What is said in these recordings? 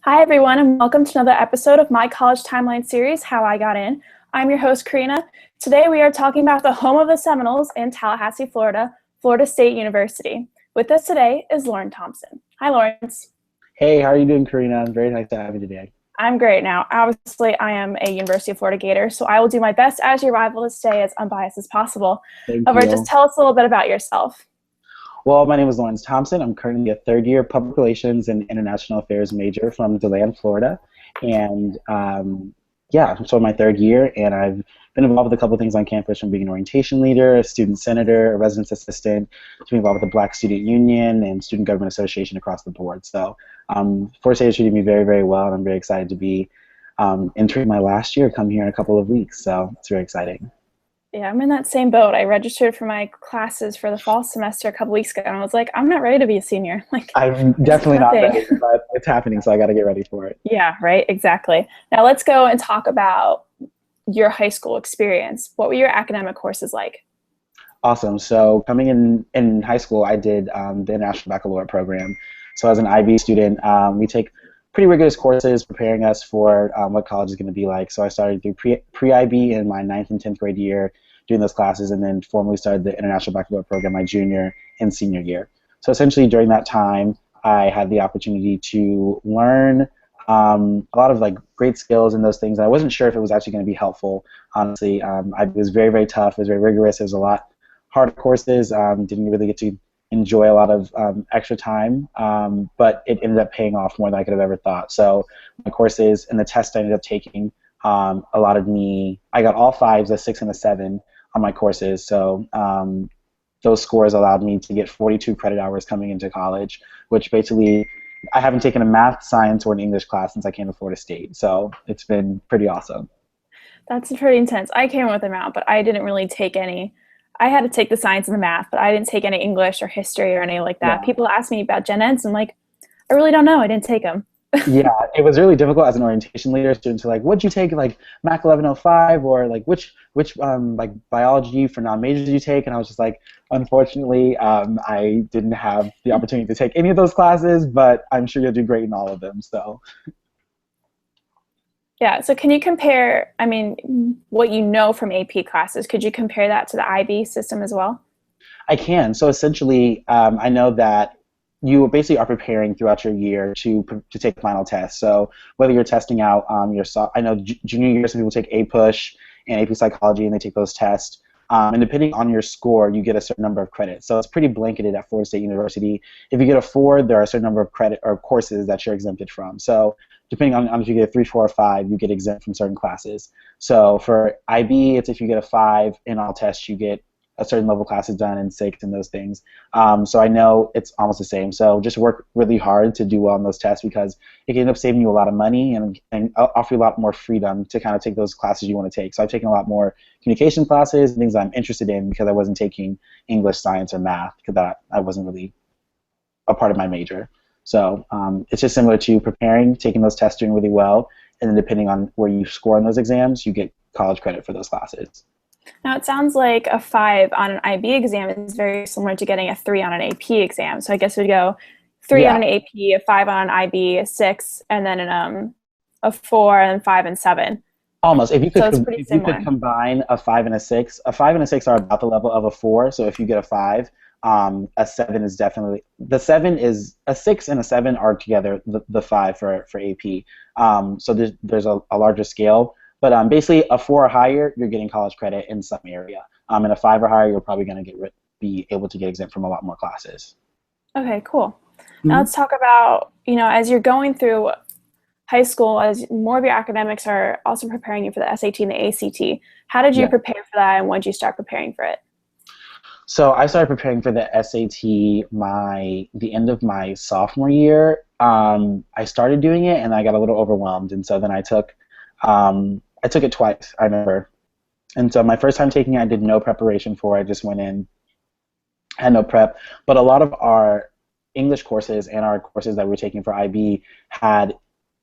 Hi, everyone, and welcome to another episode of my college timeline series, How I Got In. I'm your host, Karina. Today, we are talking about the home of the Seminoles in Tallahassee, Florida, Florida State University. With us today is Laurence Thompson. Hi, Laurence. Hey, how are you doing, Karina? Very nice to have you today. I'm great now. Obviously, I am a University of Florida Gator, so I will do my best as your rival to stay as unbiased as possible. Thank However, you. just tell us a little bit about yourself. Well, my name is Laurence Thompson. I'm currently a third-year Public Relations and International Affairs major from DeLand, Florida. And yeah, I'm still in my third year, and I've been involved with a couple of things on campus, from being an orientation leader, a student senator, a residence assistant, to being involved with the Black Student Union and Student Government Association across the board. So Florida State is treating me very, very well, and I'm very excited to be entering my last year, come here in a couple of weeks. So it's very exciting. Yeah, I'm in that same boat. I registered for my classes for the fall semester a couple weeks ago, and I was like, I'm not ready to be a senior. I'm definitely not ready, but it's happening, so I got to get ready for it. Yeah, right, exactly. Now let's go and talk about your high school experience. What were your academic courses like? Awesome. So coming in high school, I did the National Baccalaureate program. So as an IB student, we take pretty rigorous courses preparing us for what college is going to be like. So I started through pre-IB in my 9th and 10th grade year doing those classes, and then formally started the International Baccalaureate program my junior and senior year. So essentially during that time, I had the opportunity to learn a lot of great skills in those things, and I wasn't sure if it was actually going to be helpful. Honestly, it was very, very tough. It was very rigorous. It was a lot harder courses. Didn't really get to enjoy a lot of extra time, but it ended up paying off more than I could have ever thought. So my courses and the test I ended up taking allotted me, I got all fives, a 6 and a 7 on my courses. So those scores allowed me to get 42 credit hours coming into college, which basically I haven't taken a math, science, or an English class since I came to Florida State. So it's been pretty awesome. That's pretty intense. I came with a amount, but I didn't really take any. I had to take the science and the math, but I didn't take any English or history or anything like that. Yeah. People ask me about gen eds, and I really don't know. I didn't take them. Yeah, it was really difficult as an orientation leader. Students are like, "What'd you take, Mac 1105, or which biology for non-majors did you take?" And I was just like, unfortunately, I didn't have the opportunity to take any of those classes, but I'm sure you'll do great in all of them. So. Yeah, so can you compare, what you know from AP classes, could you compare that to the IB system as well? I can. So essentially, I know that you basically are preparing throughout your year to take final tests. So whether you're testing out I know junior year, some people take APUSH and AP Psychology, and they take those tests. And depending on your score, you get a certain number of credits. So it's pretty blanketed at Florida State University. If you get a 4, there are a certain number of credit or courses that you're exempted from. So depending on if you get a 3, 4, or 5, you get exempt from certain classes. So for IB, it's if you get a 5 in all tests, you get a certain level of classes done, and 6 and those things. So I know it's almost the same. So just work really hard to do well on those tests, because it can end up saving you a lot of money and offer you a lot more freedom to kind of take those classes you want to take. So I've taken a lot more communication classes and things I'm interested in, because I wasn't taking English, science, or math, because I wasn't really a part of my major. So it's just similar to preparing, taking those tests, doing really well, and then depending on where you score on those exams, you get college credit for those classes. Now, it sounds like a 5 on an IB exam is very similar to getting a 3 on an AP exam. So I guess we'd go 3 on an AP, a 5 on an IB, a 6, and then a 4, and 5 and 7. Almost. If you could, so if you could combine a 5 and a 6, a 5 and a 6 are about the level of a 4. So if you get a 5, a 7 is definitely, the 7 is, a 6 and a 7 are together the 5 for AP. So there's a larger scale. But basically, a 4 or higher, you're getting college credit in some area. And a 5 or higher, you're probably going to be able to get exempt from a lot more classes. Okay, cool. Now let's talk about, as you're going through high school, as more of your academics are also preparing you for the SAT and the ACT. How did you prepare for that, and when did you start preparing for it? So I started preparing for the SAT the end of my sophomore year. I started doing it, and I got a little overwhelmed, and so then I took it twice, I remember. And so my first time taking it, I did no preparation for it. I just went in, had no prep. But a lot of our English courses and our courses that we were taking for IB had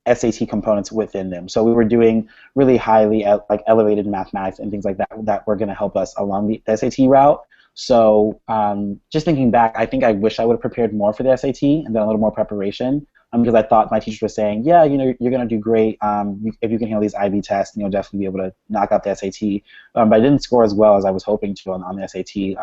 SAT components within them. So we were doing really highly elevated mathematics and things like that were going to help us along the SAT route. So just thinking back, I think I wish I would have prepared more for the SAT and done a little more preparation. because I thought my teachers were saying, yeah, you're going to do great. If you can handle these IB tests, then you'll definitely be able to knock out the SAT. But I didn't score as well as I was hoping to on the SAT,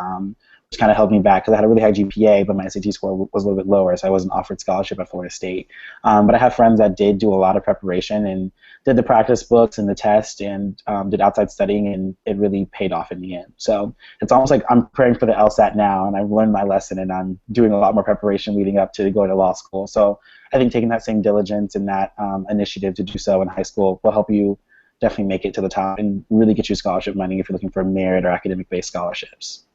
which kind of held me back because I had a really high GPA, but my SAT score was a little bit lower, so I wasn't offered scholarship at Florida State. But I have friends that did do a lot of preparation and did the practice books and the test and did outside studying, and it really paid off in the end. So it's almost like I'm preparing for the LSAT now, and I've learned my lesson, and I'm doing a lot more preparation leading up to going to law school. So I think taking that same diligence and that initiative to do so in high school will help you definitely make it to the top and really get you scholarship money if you're looking for merit or academic-based scholarships.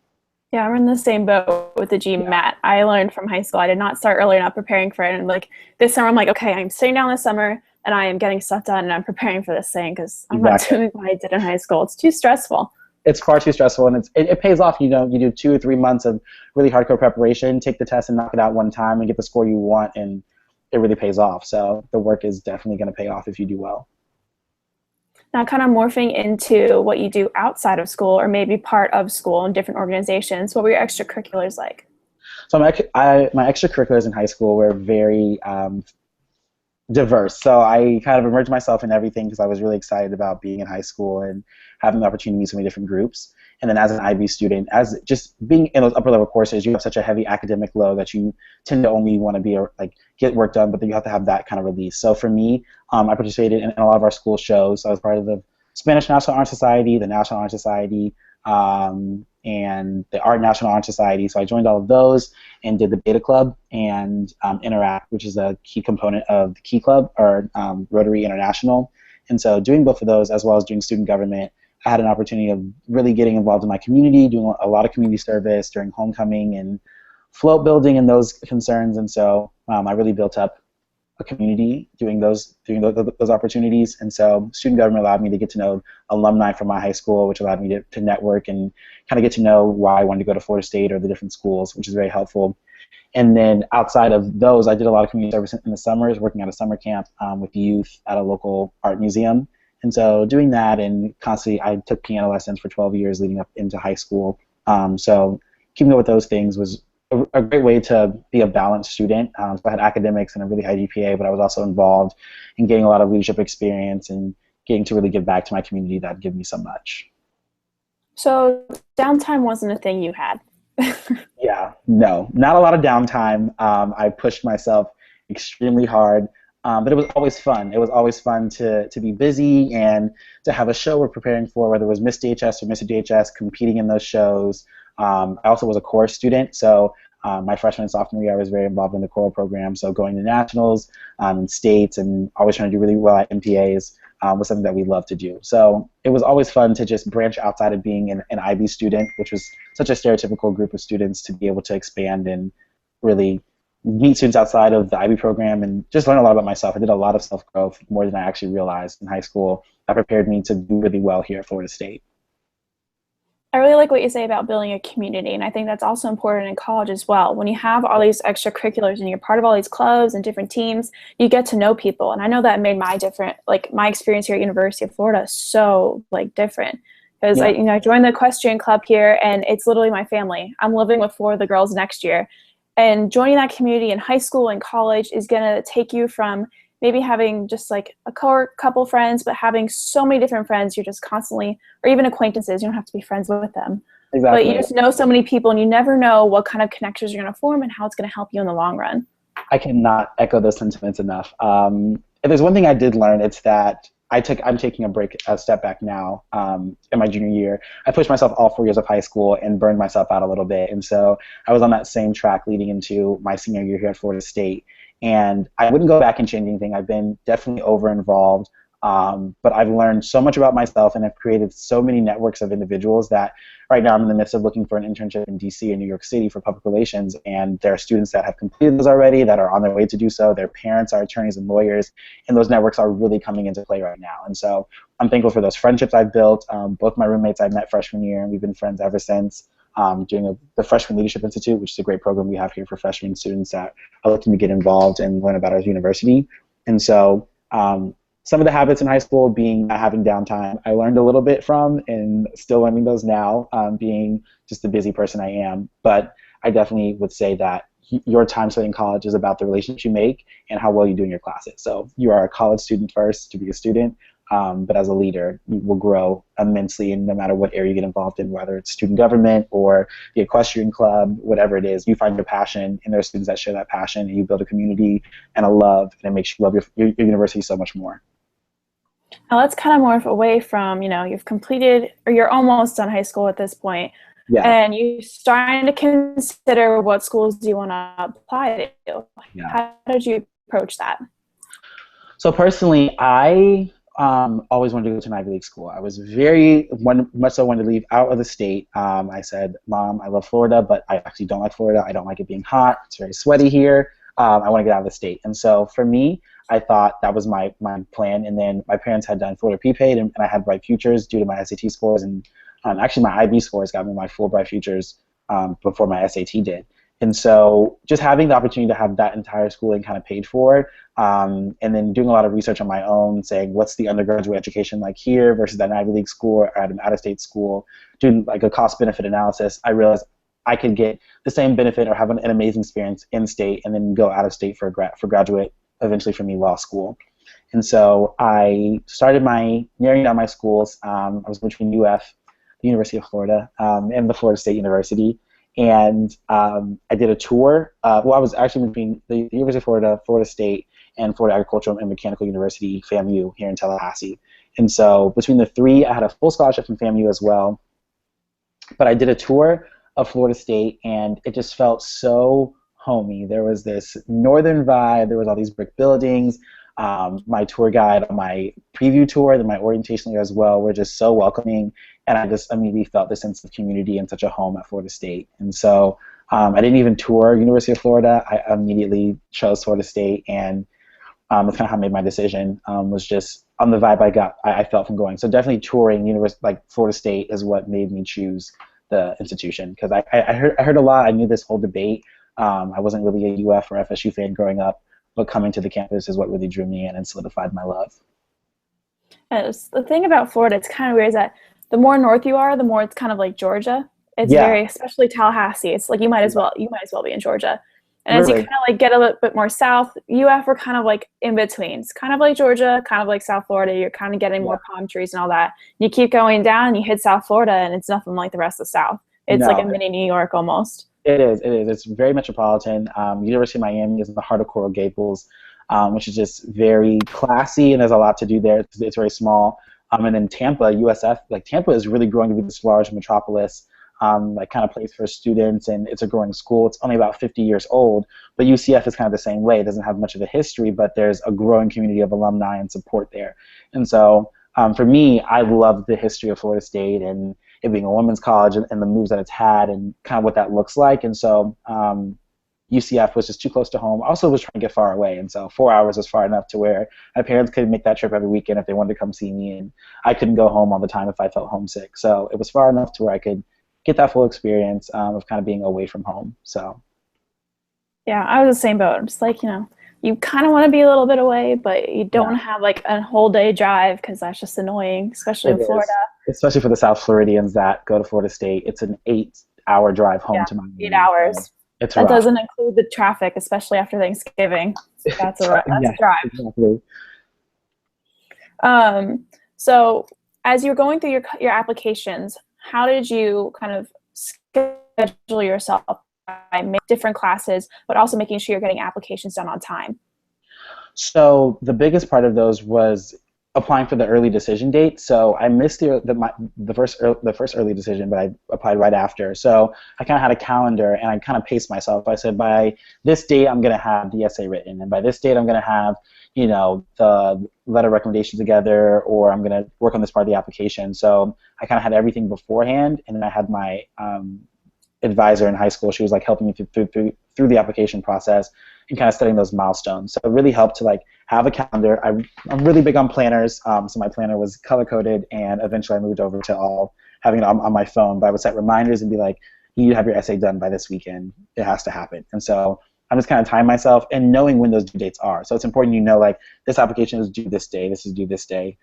Yeah, I'm in the same boat with the GMAT. I learned from high school. I did not start early enough preparing for it. And like this summer, I'm like, okay, I'm sitting down this summer and I am getting stuff done and I'm preparing for this thing because I'm not doing what I did in high school. It's too stressful. It's far too stressful, and it pays off. You do 2 or 3 months of really hardcore preparation, take the test and knock it out one time and get the score you want, and it really pays off. So the work is definitely going to pay off if you do well. Now, kind of morphing into what you do outside of school or maybe part of school in different organizations, what were your extracurriculars like? So my extracurriculars in high school were very diverse. So I kind of immersed myself in everything because I was really excited about being in high school and having the opportunity to meet so many different groups. And then as an IB student, as just being in those upper level courses, you have such a heavy academic load that you tend to only want to be get work done, but then you have to have that kind of release. So for me, I participated in a lot of our school shows. So I was part of the Spanish National Honor Society, the National Honor Society, and the Art National Honor Society. So I joined all of those and did the Beta Club and Interact, which is a key component of the Key Club, or Rotary International. And so doing both of those, as well as doing student government, I had an opportunity of really getting involved in my community, doing a lot of community service during homecoming and float building and those concerns. And so I really built up a community doing those opportunities. And so student government allowed me to get to know alumni from my high school, which allowed me to network and kind of get to know why I wanted to go to Florida State or the different schools, which is very helpful. And then outside of those, I did a lot of community service in the summers, working at a summer camp with youth at a local art museum. And so doing that, and constantly, I took piano lessons for 12 years leading up into high school. So keeping up with those things was a great way to be a balanced student. So I had academics and a really high GPA, but I was also involved in getting a lot of leadership experience and getting to really give back to my community that gave me so much. So downtime wasn't a thing you had? Yeah, no, not a lot of downtime. I pushed myself extremely hard. But it was always fun. It was always fun to be busy and to have a show we're preparing for, whether it was Miss DHS or Mr. DHS, competing in those shows. I also was a chorus student, so my freshman and sophomore year I was very involved in the choral program, so going to nationals and states and always trying to do really well at MPAs was something that we loved to do. So it was always fun to just branch outside of being an IB student, which was such a stereotypical group of students, to be able to expand and really meet students outside of the IB program and just learn a lot about myself. I did a lot of self-growth, more than I actually realized in high school. That prepared me to do really well here at Florida State. I really like what you say about building a community, and I think that's also important in college as well. When you have all these extracurriculars and you're part of all these clubs and different teams, you get to know people, and I know that made my experience here at University of Florida so different. Because I joined the equestrian club here, and it's literally my family. I'm living with 4 of the girls next year. And joining that community in high school and college is going to take you from maybe having just a couple friends, but having so many different friends you're just constantly, or even acquaintances, you don't have to be friends with them. Exactly. But you just know so many people, and you never know what kind of connections you're going to form and how it's going to help you in the long run. I cannot echo those sentiments enough. If there's one thing I did learn, it's that I'm taking a step back now in my junior year. I pushed myself all 4 years of high school and burned myself out a little bit. And so I was on that same track leading into my senior year here at Florida State. And I wouldn't go back and change anything. I've been definitely over-involved. But I've learned so much about myself and have created so many networks of individuals that right now I'm in the midst of looking for an internship in DC and New York City for public relations, and there are students that have completed those already that are on their way to do so. Their parents are attorneys and lawyers, and those networks are really coming into play right now. And so I'm thankful for those friendships I've built. Both my roommates I met freshman year, and we've been friends ever since. Doing the Freshman Leadership Institute, which is a great program we have here for freshman students that are looking to get involved and learn about our university. And so some of the habits in high school being not having downtime, I learned a little bit from, and still learning those now, being just the busy person I am. But I definitely would say that your time studying college is about the relationships you make and how well you do in your classes. So you are a college student first to be a student, but as a leader, you will grow immensely in no matter what area you get involved in, whether it's student government or the equestrian club, whatever it is. You find your passion, and there are students that share that passion, and you build a community and a love, and it makes you love your university so much more. Now that's kind of more away from, you've completed or you're almost done high school at this point. Yeah. And you're starting to consider what schools do you want to apply to. Yeah. How did you approach that? So personally, I always wanted to go to an Ivy League school. I was much so wanted to leave out of the state. I said, Mom, I love Florida, but I actually don't like Florida. I don't like it being hot. It's very sweaty here. I want to get out of the state. And so for me, I thought that was my plan. And then my parents had done Florida prepaid, and I had bright futures due to my SAT scores. And actually, my IB scores got me my full bright futures before my SAT did. And so just having the opportunity to have that entire schooling kind of paid for, and then doing a lot of research on my own, saying what's the undergraduate education like here versus that Ivy League school or at an out-of-state school, doing like a cost-benefit analysis, I realized I could get the same benefit or have an amazing experience in-state and then go out-of-state for graduate, eventually for me, law school. And so I started narrowing down my schools. I was between UF, the University of Florida, and the Florida State University. And I did a tour. I was actually between the University of Florida, Florida State, and Florida Agricultural and Mechanical University, FAMU, here in Tallahassee. And so between the three, I had a full scholarship from FAMU as well. But I did a tour of Florida State, and it just felt so homey. There was this northern vibe. There was all these brick buildings. My tour guide on my preview tour, then my orientation year as well, were just so welcoming, and I just immediately felt the sense of community and such a home at Florida State. And so I didn't even tour University of Florida. I immediately chose Florida State, and that's kind of how I made my decision. Was just on the vibe I felt from going. So definitely touring like Florida State is what made me choose the institution, because I heard a lot. I knew this whole debate. I wasn't really a UF or FSU fan growing up, but coming to the campus is what really drew me in and solidified my love. The thing about Florida, it's kind of weird, is that the more north you are, the more it's kind of like Georgia. It's very, especially Tallahassee. It's like you might as well be in Georgia. And as you kind of like get a little bit more south, UF are kind of like in between. It's kind of like Georgia, kind of like South Florida. You're kind of getting more palm trees and all that. You keep going down, and you hit South Florida, and it's nothing like the rest of the South. It's like a mini New York almost. It is. It's very metropolitan. University of Miami is in the heart of Coral Gables, which is just very classy, and there's a lot to do there. It's very small. And then Tampa, USF, like Tampa is really growing to be this large metropolis, like kind of place for students, and it's a growing school. It's only about 50 years old, but UCF is kind of the same way. It doesn't have much of a history, but there's a growing community of alumni and support there. And so for me, I love the history of Florida State and it being a women's college and the moves that it's had and kind of what that looks like. And so UCF was just too close to home. Also was trying to get far away, and so 4 hours was far enough to where my parents couldn't make that trip every weekend if they wanted to come see me, and I couldn't go home all the time if I felt homesick. So it was far enough to where I could get that full experience of kind of being away from home. So yeah, I was the same boat. I'm just like, you kind of want to be a little bit away, but you don't want to have like a whole day drive, because that's just annoying, especially in Florida. Especially for the South Floridians that go to Florida State. It's an 8-hour drive home to Miami. 8 hours. So that rough. Doesn't include the traffic, especially after Thanksgiving. That's a drive. Exactly. So as you're going through your applications, how did you kind of schedule yourself by making different classes, but also making sure you're getting applications done on time? So the biggest part of those was applying for the early decision date. So I missed the first early decision, but I applied right after. So I kind of had a calendar, and I kind of paced myself. I said, by this date, I'm going to have the essay written, and by this date, I'm going to have the letter of recommendation together, or I'm going to work on this part of the application. So I kind of had everything beforehand, and then I had my advisor in high school. She was like helping me through the application process and kind of setting those milestones. So it really helped to like have a calendar. I'm really big on planners, so my planner was color-coded, and eventually I moved over to all having it on my phone. But I would set reminders and be like, you need to have your essay done by this weekend. It has to happen. And so I'm just kind of timing myself and knowing when those due dates are. So it's important like this application is due this day, this is due this day,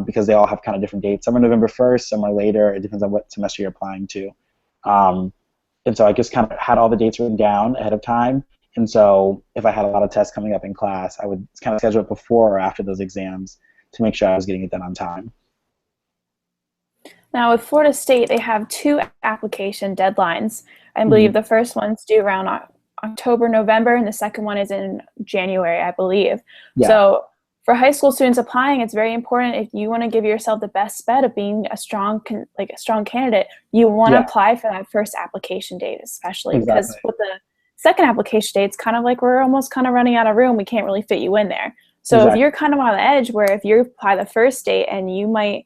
because they all have kind of different dates. Some are November 1st, some are later. It depends on what semester you're applying to. And so I just kind of had all the dates written down ahead of time. And so if I had a lot of tests coming up in class, I would kind of schedule it before or after those exams to make sure I was getting it done on time. Now, with Florida State, they have 2 application deadlines. I believe the first one's due around October, November, and the second one is in January, I believe. Yeah. So for high school students applying, it's very important if you want to give yourself the best bet of being a strong candidate, you want to apply for that first application date, especially because with the second application date, it's kind of like we're almost kind of running out of room. We can't really fit you in there. So if you're kind of on the edge where if you apply the first date and you might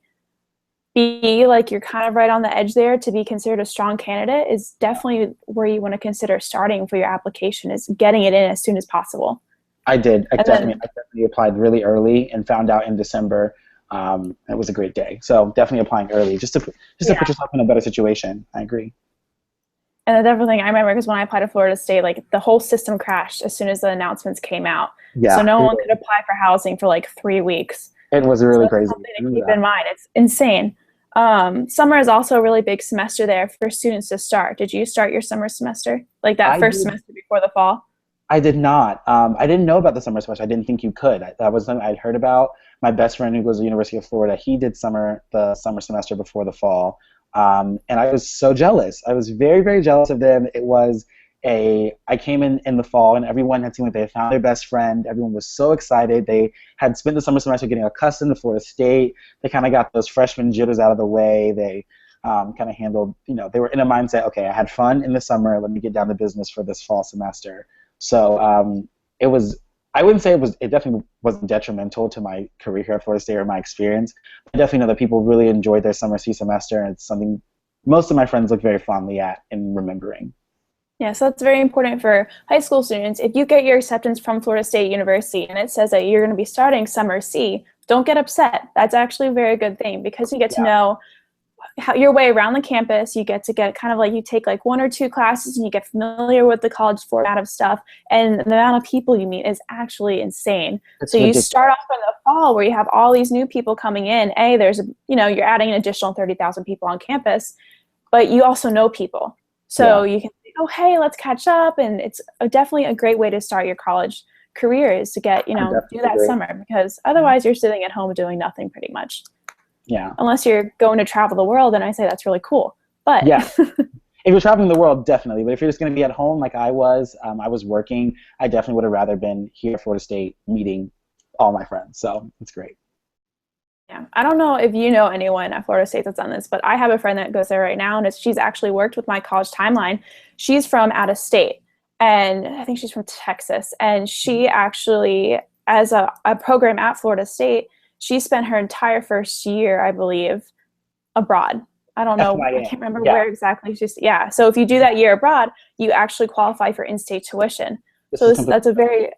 be like you're kind of right on the edge there to be considered a strong candidate is definitely where you want to consider starting for your application is getting it in as soon as possible. I did. I definitely applied really early and found out in December. It was a great day. So definitely applying early just to put yourself in a better situation. I agree. And the other thing I remember because when I applied to Florida State, like the whole system crashed as soon as the announcements came out. Yeah, so no one could apply for housing for like 3 weeks. It was really crazy. Something to keep in mind. It's insane. Summer is also a really big semester there for students to start. Did you start your summer semester? Like that first semester before the fall? I did not. I didn't know about the summer semester. I didn't think you could. That was something I'd heard about. My best friend who goes to the University of Florida, he did the summer semester before the fall. And I was so jealous. I was very, very jealous of them. I came in the fall and everyone had seemed like they found their best friend. Everyone was so excited. They had spent the summer semester getting accustomed to Florida State. They kind of got those freshman jitters out of the way. They kind of handled, they were in a mindset, okay, I had fun in the summer. Let me get down to business for this fall semester. So I wouldn't say it definitely wasn't detrimental to my career here at Florida State or my experience. I definitely know that people really enjoyed their summer semester, and it's something most of my friends look very fondly at in remembering. Yeah, so that's very important for high school students. If you get your acceptance from Florida State University and it says that you're going to be starting summer C, don't get upset. That's actually a very good thing because you get to know your way around the campus. You get kind of like you take like 1 or 2 classes and you get familiar with the college format of stuff, and the amount of people you meet is actually insane. So you start off in the fall where you have all these new people coming in. You're adding an additional 30,000 people on campus, but you also know people. So you can say, oh, hey, let's catch up. And it's definitely a great way to start your college career is to get, do that summer, because otherwise you're sitting at home doing nothing pretty much. Yeah. Unless you're going to travel the world, and I say that's really cool. But if you're traveling the world, definitely. But if you're just going to be at home like I was working, I definitely would have rather been here at Florida State meeting all my friends. So it's great. Yeah, I don't know if you know anyone at Florida State that's done this, but I have a friend that goes there right now, and she's actually worked with my college timeline. She's from out of state, and I think she's from Texas, and she actually, as a program at Florida State, she spent her entire first year, I believe, abroad. I don't know, I can't remember where exactly she's, so if you do that year abroad, you actually qualify for in-state tuition. So that's a very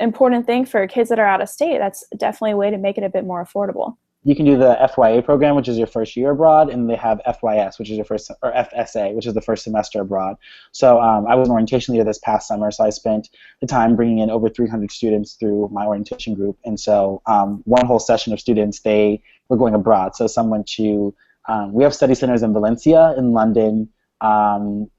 important thing for kids that are out of state. That's definitely a way to make it a bit more affordable. You can do the FYA program, which is your first year abroad, and they have FYS, which is your first, or FSA, which is the first semester abroad. So I was an orientation leader this past summer, so I spent the time bringing in over 300 students through my orientation group. And so one whole session of students, they were going abroad. So some went to, we have study centers in Valencia, in London,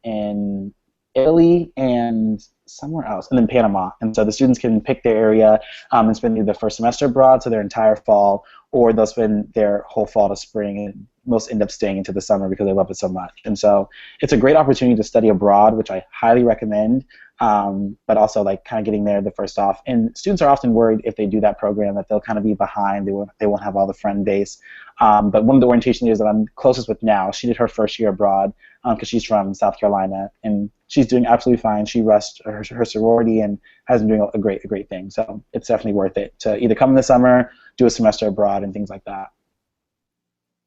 in Italy, and somewhere else, and then Panama. And so the students can pick their area and spend either the first semester abroad, so their entire fall, or they'll spend their whole fall to spring, and most end up staying into the summer because they love it so much. And so it's a great opportunity to study abroad, which I highly recommend, but also like kind of getting there the first off. And students are often worried if they do that program that they'll kind of be behind, they won't have all the friend base. But one of the orientation leaders that I'm closest with now, she did her first year abroad because she's from South Carolina, and she's doing absolutely fine. She rushed her sorority and has been doing a great thing. So it's definitely worth it to either come in the summer, do a semester abroad, and things like that.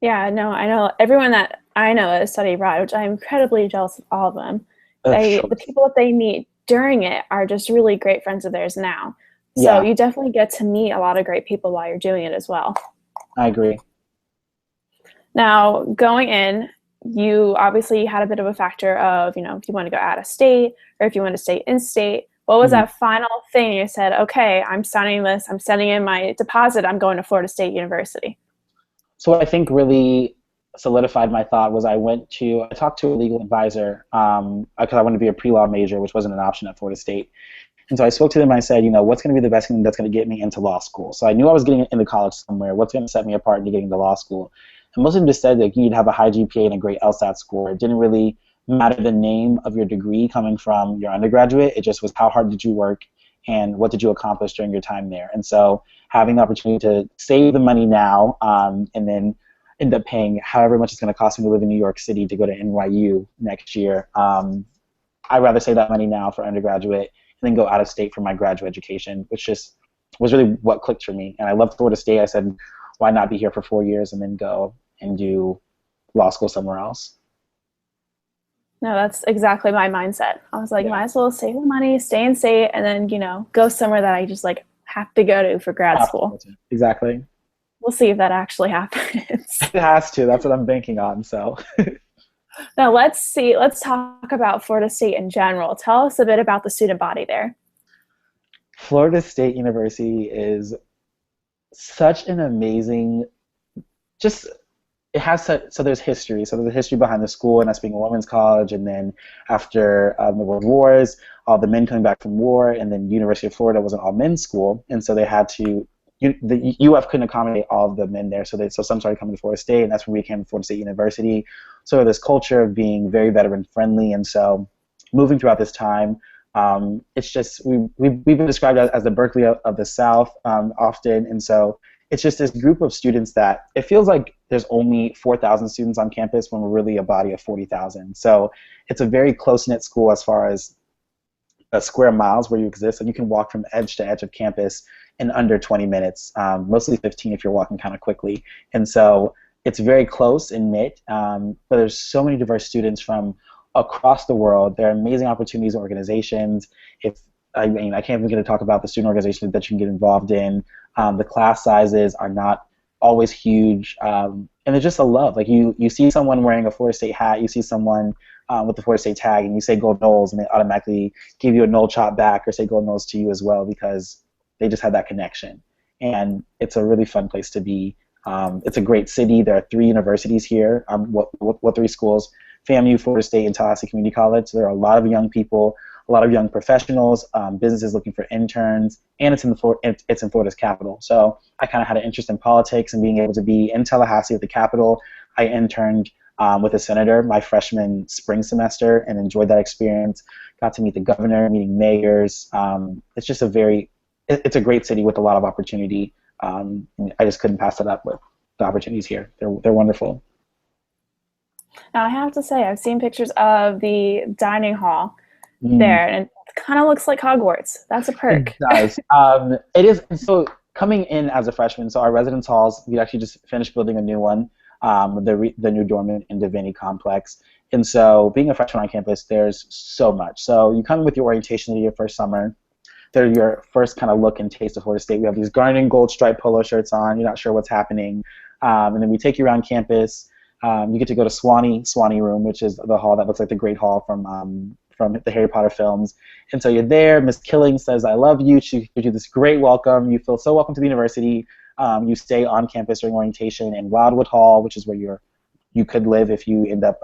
Yeah, no, I know everyone that I know is studying abroad, which I'm incredibly jealous of all of them. The people that they meet during it are just really great friends of theirs now. So you definitely get to meet a lot of great people while you're doing it as well. I agree. Now, going in, you obviously had a bit of a factor of, if you want to go out of state or if you want to stay in state. What was that final thing you said, okay, I'm signing this, I'm sending in my deposit, I'm going to Florida State University? So what I think really solidified my thought was I talked to a legal advisor because I wanted to be a pre-law major, which wasn't an option at Florida State. And so I spoke to them. I said, what's going to be the best thing that's going to get me into law school? So I knew I was getting into college somewhere. What's going to set me apart into getting into law school? And most of them just said that you need to have a high GPA and a great LSAT score. It didn't really matter the name of your degree coming from your undergraduate. It just was how hard did you work and what did you accomplish during your time there. And so having the opportunity to save the money now and then end up paying however much it's going to cost me to live in New York City to go to NYU next year, I'd rather save that money now for undergraduate and then go out of state for my graduate education, which just was really what clicked for me. And I loved Florida State. I said, why not be here for 4 years and then go and do law school somewhere else? No, that's exactly my mindset. I was like, might as well save the money, stay in state, and then, go somewhere that I just like have to go to for grad school. Exactly. We'll see if that actually happens. It has to. That's what I'm banking on. So. Now let's talk about Florida State in general. Tell us a bit about the student body there. Florida State University is such an amazing, it has so there's history. So there's a history behind the school and us being a women's college, and then after the World Wars, all the men coming back from war, and then University of Florida was an all-men's school, and so they had to, the UF couldn't accommodate all of the men there, so some started coming to Florida State, and that's when we became Florida State University. So this culture of being very veteran-friendly, and so moving throughout this time, it's just, we've been described as the Berkeley of the South often, and so it's just this group of students that it feels like there's only 4,000 students on campus when we're really a body of 40,000. So it's a very close-knit school as far as square miles where you exist, and you can walk from edge to edge of campus in under 20 minutes, mostly 15 if you're walking kind of quickly. And so it's very close and knit, but there's so many diverse students from across the world. There are amazing opportunities and organizations. I can't even get to talk about the student organizations that you can get involved in. The class sizes are not always huge, and it's just a love. Like you see someone wearing a Florida State hat, you see someone with the Florida State tag, and you say Gold Knowles, and they automatically give you a Knoll chop back or say Gold Knowles to you as well because they just have that connection. And it's a really fun place to be. It's a great city. There are 3 universities here. What 3 schools? FAMU, Florida State, and Tallahassee Community College. So there are a lot of young people, a lot of young professionals, businesses looking for interns, and it's in Florida's capital. So I kind of had an interest in politics and being able to be in Tallahassee at the Capitol. I interned with a senator my freshman spring semester and enjoyed that experience. Got to meet the governor, meeting mayors. It's just it's a great city with a lot of opportunity. I just couldn't pass it up with the opportunities here. They're wonderful. Now I have to say, I've seen pictures of the dining hall there, and it kind of looks like Hogwarts. That's a perk. It does. It is. So coming in as a freshman, so our residence halls, we actually just finished building a new one, the new dorm in Divinity Complex. And so being a freshman on campus, there's so much. So you come with your orientation to your first summer. They're your first kind of look and taste of Florida State. We have these Garnet and Gold striped polo shirts on. You're not sure what's happening. And then we take you around campus. You get to go to Swanee Room, which is the hall that looks like the Great Hall from the Harry Potter films. And so you're there. Miss Killing says, "I love you." She gives you this great welcome. You feel so welcome to the university. You stay on campus during orientation in Wildwood Hall, which is where you could live if you end up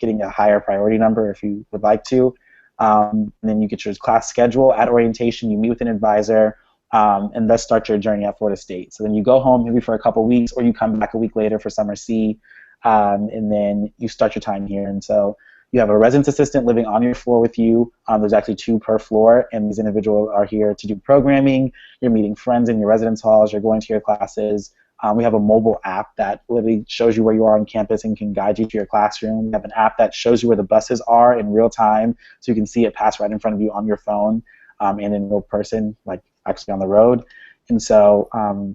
getting a higher priority number if you would like to. And then you get your class schedule at orientation. You meet with an advisor, and thus start your journey at Florida State. So then you go home maybe for a couple weeks, or you come back a week later for summer C, and then you start your time here. And so you have a residence assistant living on your floor with you. There's actually 2 per floor, and these individuals are here to do programming. You're meeting friends in your residence halls. You're going to your classes. We have a mobile app that literally shows you where you are on campus and can guide you to your classroom. We have an app that shows you where the buses are in real time, so you can see it pass right in front of you on your phone and in real person, like actually on the road. And so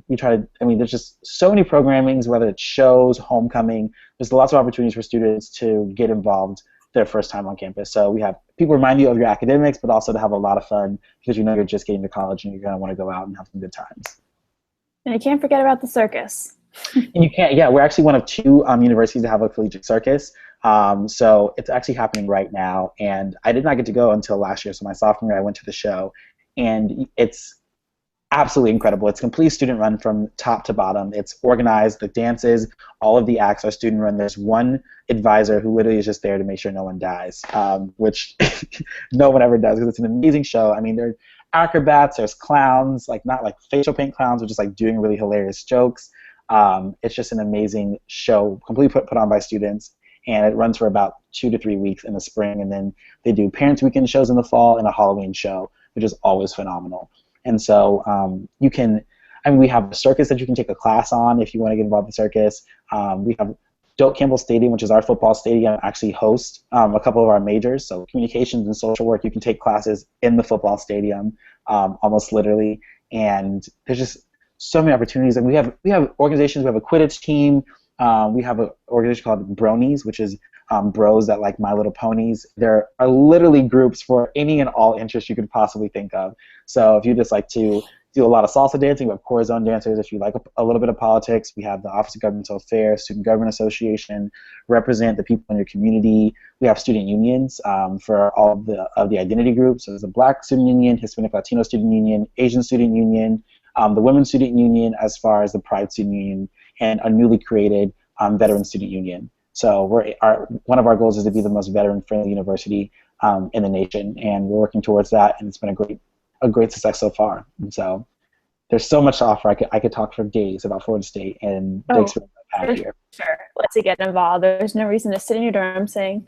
there's just so many programmings, whether it's shows, homecoming. There's lots of opportunities for students to get involved their first time on campus. So we have people remind you of your academics, but also to have a lot of fun because you know you're just getting to college and you're going to want to go out and have some good times. And you can't forget about the circus. And you can't, yeah, we're actually one of 2 universities that have a collegiate circus. So it's actually happening right now. And I did not get to go until last year. So my sophomore year, I went to the show. And it's absolutely incredible. It's complete student run from top to bottom. It's organized, the dances, all of the acts are student run. There's one advisor who literally is just there to make sure no one dies, which no one ever does, because it's an amazing show. I mean, there are acrobats, there's clowns, like not like facial paint clowns, but just like doing really hilarious jokes. It's just an amazing show, completely put on by students, and it runs for about 2 to 3 weeks in the spring, and then they do Parents Weekend shows in the fall and a Halloween show, which is always phenomenal. And so we have a circus that you can take a class on if you want to get involved in circus. We have Doak Campbell Stadium, which is our football stadium, actually hosts a couple of our majors. So communications and social work, you can take classes in the football stadium, almost literally. And there's just so many opportunities. And we have organizations. We have a Quidditch team. We have an organization called Bronies, which is bros that like My Little Ponies. There are literally groups for any and all interests you could possibly think of. So if you just like to do a lot of salsa dancing, we have core zone dancers. If you like a little bit of politics, we have the Office of Governmental Affairs, Student Government Association, represent the people in your community. We have student unions for all of the identity groups. So there's a Black Student Union, Hispanic Latino Student Union, Asian Student Union, the Women's Student Union, as far as the Pride Student Union, and a newly created Veteran Student Union. So one of our goals is to be the most veteran-friendly university in the nation, and we're working towards that, and it's been a great success so far. And so there's so much to offer. I could talk for days about Florida State and the experience I've had here. Sure. Let's get involved. There's no reason to sit in your dorm saying,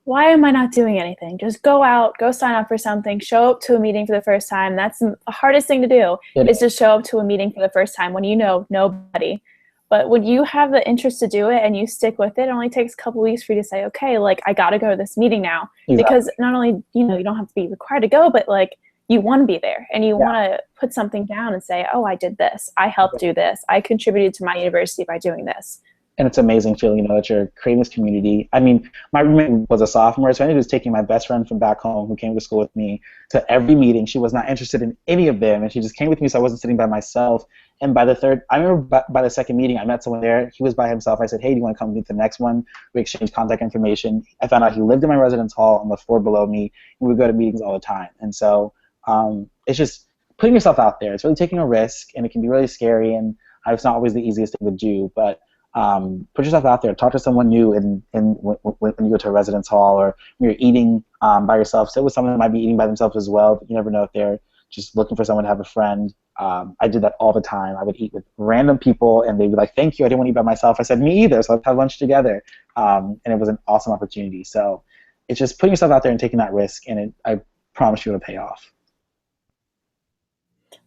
why am I not doing anything? Just go out, go sign up for something, show up to a meeting for the first time. That's the hardest thing to do, is to show up to a meeting for the first time when you know nobody. But when you have the interest to do it and you stick with it, it only takes a couple weeks for you to say, okay, like I got to go to this meeting now. Exactly. Because not only, you don't have to be required to go, but like you want to be there and you want to put something down and say, oh, I did this. I helped do this. I contributed to my university by doing this. And it's an amazing feeling, that you're creating this community. I mean, my roommate was a sophomore, so I was taking my best friend from back home who came to school with me to every meeting. She was not interested in any of them, and she just came with me, so I wasn't sitting by myself. And by I remember by the second meeting, I met someone there. He was by himself. I said, hey, do you want to come meet the next one? We exchanged contact information. I found out he lived in my residence hall on the floor below me, and we would go to meetings all the time. And so it's just putting yourself out there. It's really taking a risk, and it can be really scary, and it's not always the easiest thing to do, but put yourself out there. Talk to someone new when you go to a residence hall, or when you're eating by yourself. Sit with someone that might be eating by themselves as well, but you never know if they're just looking for someone to have a friend. I did that all the time. I would eat with random people, and they'd be like, thank you, I didn't want to eat by myself. I said, me either, so let's have lunch together. And it was an awesome opportunity. So it's just putting yourself out there and taking that risk, and I promise you it'll pay off.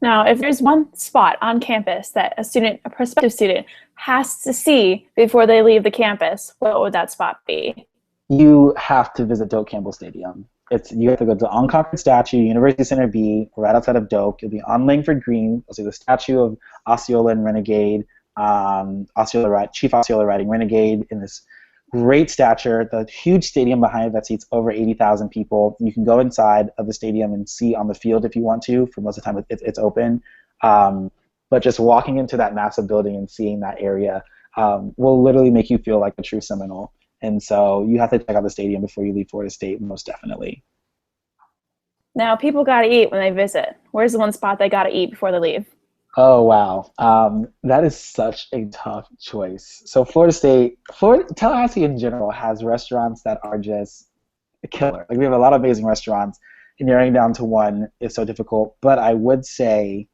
Now, if there's one spot on campus that a prospective student, has to see before they leave the campus, what would that spot be? You have to visit Doak Campbell Stadium. You have to go to the Unconquered Statue, University Center B, right outside of Doak. You'll be on Langford Green. You'll see the statue of Osceola and Renegade, Chief Osceola riding Renegade in this great stature, the huge stadium behind it that seats over 80,000 people. You can go inside of the stadium and see on the field if you want to. For most of the time, it's open. But just walking into that massive building and seeing that area will literally make you feel like a true Seminole. And so you have to check out the stadium before you leave Florida State, most definitely. Now, people got to eat when they visit. Where's the one spot they got to eat before they leave? Oh, wow. That is such a tough choice. So Tallahassee in general has restaurants that are just a killer. Like, we have a lot of amazing restaurants, and narrowing down to one is so difficult. But I would say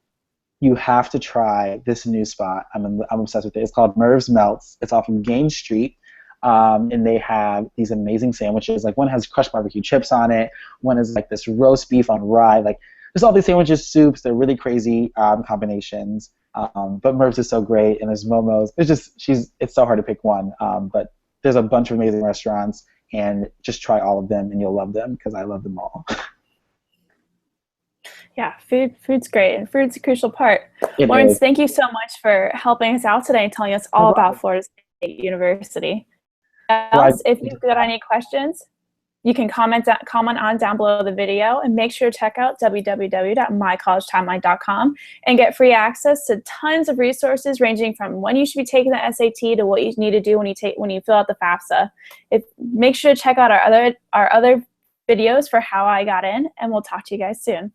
you have to try this new spot. I'm obsessed with it. It's called Merv's Melts. It's off of Gaines Street. And they have these amazing sandwiches. Like, one has crushed barbecue chips on it. One is like this roast beef on rye. Like, there's all these sandwiches, soups. They're really crazy combinations. But Merv's is so great, and there's Momo's. It's so hard to pick one. But there's a bunch of amazing restaurants, and just try all of them, and you'll love them, because I love them all. Yeah, food's great, and food's a crucial part. Laurence, thank you so much for helping us out today and telling us all about Florida State University. If you've got any questions, you can comment on down below the video, and make sure to check out www.mycollegetimeline.com and get free access to tons of resources ranging from when you should be taking the SAT to what you need to do when you fill out the FAFSA. Make sure to check out our other videos for how I got in, and we'll talk to you guys soon.